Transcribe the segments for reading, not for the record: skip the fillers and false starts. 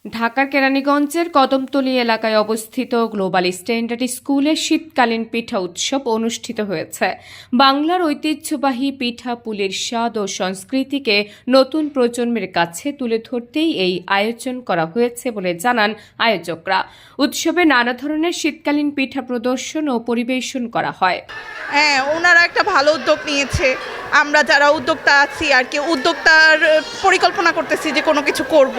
ঢাকার কেরানীগঞ্জের কদমতলী এলাকায় অবস্থিত গ্লোবাল স্ট্যান্ডার্ড স্কুলে শীতকালীন পিঠা উৎসব অনুষ্ঠিত হয়েছে। বাংলার ঐতিহ্যবাহী পিঠা পুলির স্বাদ ও সংস্কৃতিকে নতুন প্রজন্মের কাছে তুলে ধরতেই এই আয়োজন করা হয়েছে বলে জানান আয়োজকরা। উৎসবে নানা ধরনের শীতকালীন পিঠা প্রদর্শন ও পরিবেশন করা হয়। হ্যাঁ, ওনারা একটা ভালো উদ্যোগ নিয়েছে। আমরা যারা উদ্যোক্তা আছি আর কি, উদ্যোক্তার পরিকল্পনা করতেছি যে কোনো কিছু করব,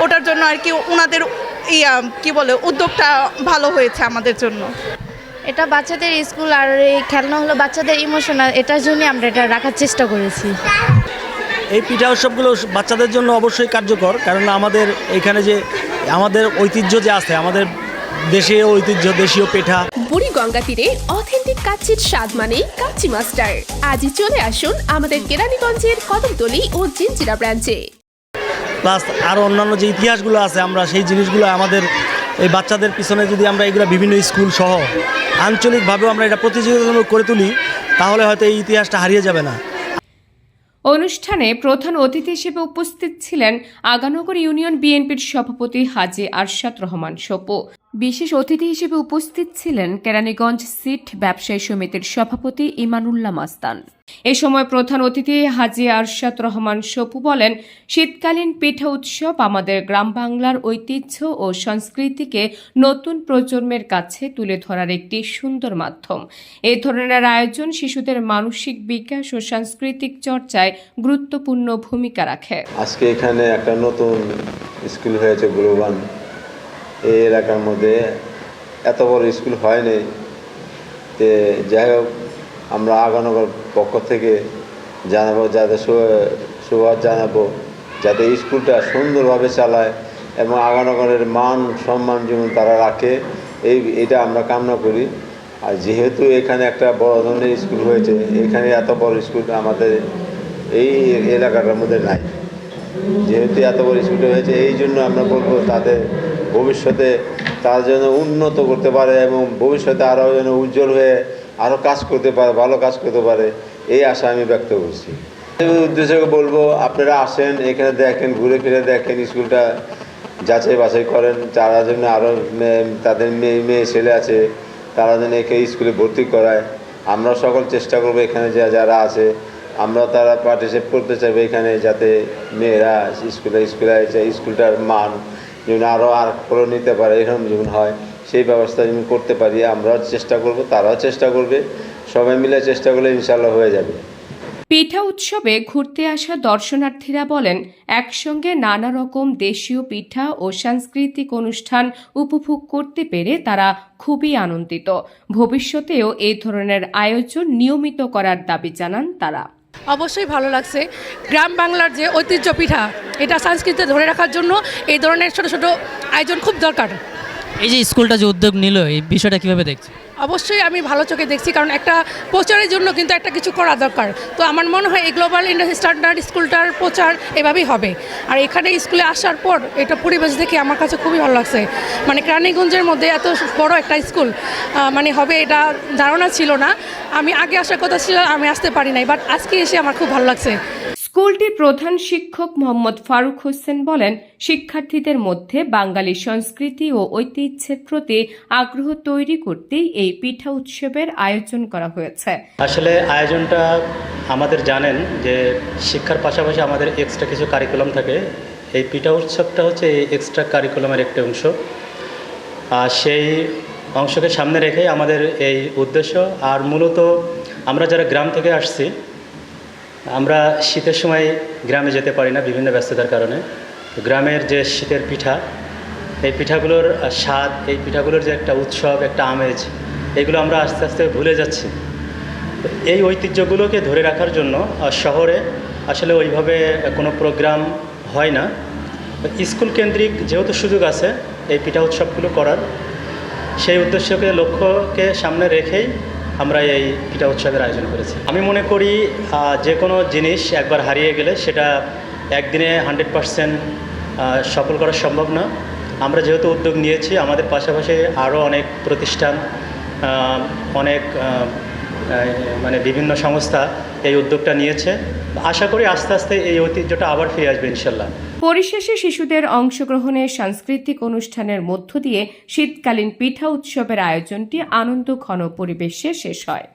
ওটার জন্য আর কি ওনাদের কি বলে উদ্যোগটা ভালো হয়েছে আমাদের জন্য। এটা বাচ্চাদের স্কুল আর এই খেলনা হলো বাচ্চাদের ইমোশনাল, এটার জন্য আমরা এটা রাখার চেষ্টা করেছি। এই পিঠা উৎসবগুলো বাচ্চাদের জন্য অবশ্যই কার্যকর, কারণ আমাদের এখানে যে আমাদের ঐতিহ্য যে আছে, আমাদের দেশীয় ঐতিহ্য, দেশীয় পিঠা। বুড়িগঙ্গা তীরে অথেন্টিক কাচ্চির স্বাদ মানেই কাচ্চি মাস্টার। আজই চলে আসুন আমাদের কেরানীগঞ্জের কদমতলী ও জিঞ্জিরা ব্রাঞ্চে। প্লাস আরও অন্যান্য যে ইতিহাসগুলো আছে, আমরা সেই জিনিসগুলো আমাদের এই বাচ্চাদের পিছনে যদি আমরা এগুলো বিভিন্ন স্কুল সহ আঞ্চলিকভাবেও আমরা এটা প্রতিযোগিতামূলক করে তুলি, তাহলে হয়তো এই ইতিহাসটা হারিয়ে যাবে না। অনুষ্ঠানে প্রধান অতিথি হিসেবে উপস্থিত ছিলেন আগানগর ইউনিয়ন বিএনপির সভাপতি হাজী আরশাদ রহমান সপু। বিশেষ অতিথি হিসেবে উপস্থিত ছিলেন কেরানীগঞ্জ সিট ব্যবসায়ী সমিতির সভাপতি ইমানুল্লাহ মাস্তান। এ সময় প্রধান অতিথি হাজী আরশাদ রহমান সপু বলেন, শীতকালীন পিঠা উৎসব আমাদের গ্রাম বাংলার ঐতিহ্য ও সংস্কৃতিকে নতুন প্রজন্মের কাছে তুলে ধরার একটি সুন্দর মাধ্যম। এই ধরনের আয়োজন শিশুদের মানসিক বিকাশ ও সাংস্কৃতিক চর্চায় গুরুত্বপূর্ণ ভূমিকা রাখে। আজকে এখানে একটা নতুন স্কুল হয়েছে গ্লোবাল। এই এলাকার মধ্যে এত বড় স্কুল হয়নি। তে যাই হোক, আমরা আগানগর পক্ষ থেকে জানাবো, যাতে সুবাদ জানাবো যাতে স্কুলটা সুন্দরভাবে চালায় এবং আগানগরের মান সম্মান যেমন তারা রাখে, এটা আমরা কামনা করি। আর যেহেতু এখানে একটা বড় ধরনের স্কুল হয়েছে, এখানে এত বড় স্কুল আমাদের এই এলাকাটার মধ্যে নাই। যেহেতু এত বড় স্কুলটা হয়েছে, এই জন্য আমরা বলবো তাদের ভবিষ্যতে তার জন্য উন্নত করতে পারে এবং ভবিষ্যতে আরও যেন উজ্জ্বল হয়ে আরও কাজ করতে পারে, ভালো কাজ করতে পারে, এই আশা আমি ব্যক্ত করছি। উদ্দেশ্যে বলবো, আপনারা আসেন, এখানে দেখেন, ঘুরে ফিরে দেখেন, স্কুলটা যাচাই বাছাই করেন। তারা যেন আরও তাদের মেয়ে ছেলে আছে, তারা যেন একে স্কুলে ভর্তি করায়। আমরা সকল চেষ্টা করবো এখানে যারা আছে, আমরা তারা পার্টিসিপেট করতে চাইবো এখানে, যাতে মেয়েরা স্কুলটার মান যেমন আরও ভালো নিতে পারে, এরকম যেমন হয় সেই ব্যবস্থা যেমন করতে পারি। আমরাও চেষ্টা করব, তারাও চেষ্টা করবে, সবাই মিলে চেষ্টা করলে ইনশাল্লাহ হয়ে যাবে। পিঠা উৎসবে ঘুরতে আসা দর্শনার্থীরা বলেন, একসঙ্গে নানা রকম দেশীয় পিঠা ও সাংস্কৃতিক অনুষ্ঠান উপভোগ করতে পেরে তারা খুবই আনন্দিত। ভবিষ্যতেও এই ধরনের আয়োজন নিয়মিত করার দাবি জানান তারা। অবশ্যই ভালো লাগছে। গ্রাম বাংলার যে ঐতিহ্য পিঠা, এটা সংস্কৃতি ধরে রাখার জন্য এই ধরনের ছোট ছোট আয়োজন খুব দরকার। এই যে স্কুলটা যে উদ্যোগ নিল, এই বিষয়টা কিভাবে দেখছে? অবশ্যই আমি ভালো চোখে দেখছি, কারণ একটা প্রচারের জন্য কিন্তু একটা কিছু করা দরকার। তো আমার মনে হয় এই গ্লোবাল ইন্ডাস্ট্রি স্ট্যান্ডার্ড স্কুলটার প্রচার এভাবেই হবে। আর এখানে স্কুলে আসার পর এটা পরিবেশ দেখে আমার কাছে খুবই ভালো লাগছে। মানে কেরানীগঞ্জের মধ্যে এত বড় একটা স্কুল মানে হবে, এটা ধারণা ছিল না। আমি আগে আসার কথা ছিল, আমি আসতে পারি নাই, বাট আজকে এসে আমার খুব ভালো লাগছে। স্কুলটির প্রধান শিক্ষক মোহাম্মদ ফারুক হোসেন বলেন, শিক্ষার্থীদের মধ্যে বাঙালি সংস্কৃতি ও ঐতিহ্যের প্রতি আগ্রহ তৈরি করতেই এই পিঠা উৎসবের আয়োজন করা হয়েছে। আসলে আয়োজনটা আমাদের জানেন যে শিক্ষার পাশাপাশি আমাদের এক্সট্রা কিছু কারিকুলাম থাকে। এই পিঠা উৎসবটা হচ্ছে এই এক্সট্রা কারিকুলামের একটি অংশ। আর সেই অংশকে সামনে রেখে আমাদের এই উদ্দেশ্য। আর মূলত আমরা যারা গ্রাম থেকে আসছি, আমরা শীতের সময় গ্রামে যেতে পারি না বিভিন্ন ব্যস্ততার কারণে। গ্রামের যে শীতের পিঠা, এই পিঠাগুলোর স্বাদ, এই পিঠাগুলোর যে একটা উৎসব, একটা আমেজ, এগুলো আমরা আস্তে আস্তে ভুলে যাচ্ছি। এই ঐতিহ্যগুলোকে ধরে রাখার জন্য শহরে আসলে ওইভাবে কোনো প্রোগ্রাম হয় না। স্কুল কেন্দ্রিক যেহেতু সুযোগ আছে এই পিঠা উৎসবগুলো করার, সেই উদ্দেশ্যকে লক্ষ্যকে সামনে রেখেই আমরা এই পিঠা উৎসবের আয়োজন করেছি। আমি মনে করি যে কোনো জিনিস একবার হারিয়ে গেলে সেটা একদিনে 100% সফল করা সম্ভব না। আমরা যেহেতু উদ্যোগ নিয়েছি, আমাদের পাশাপাশি আরও অনেক প্রতিষ্ঠান, অনেক মানে বিভিন্ন সংস্থা এই উদ্যোগটা নিয়েছে। আশা করি আস্তে আস্তে এই ঐতিহ্যটা আবার ফিরে আসবে ইনশাল্লাহ। পরিশেষে শিশুদের অংশগ্রহণে সাংস্কৃতিক অনুষ্ঠানের মধ্য দিয়ে শীতকালীন পিঠা উৎসবের আয়োজনটি আনন্দঘন পরিবেশে শেষ হয়।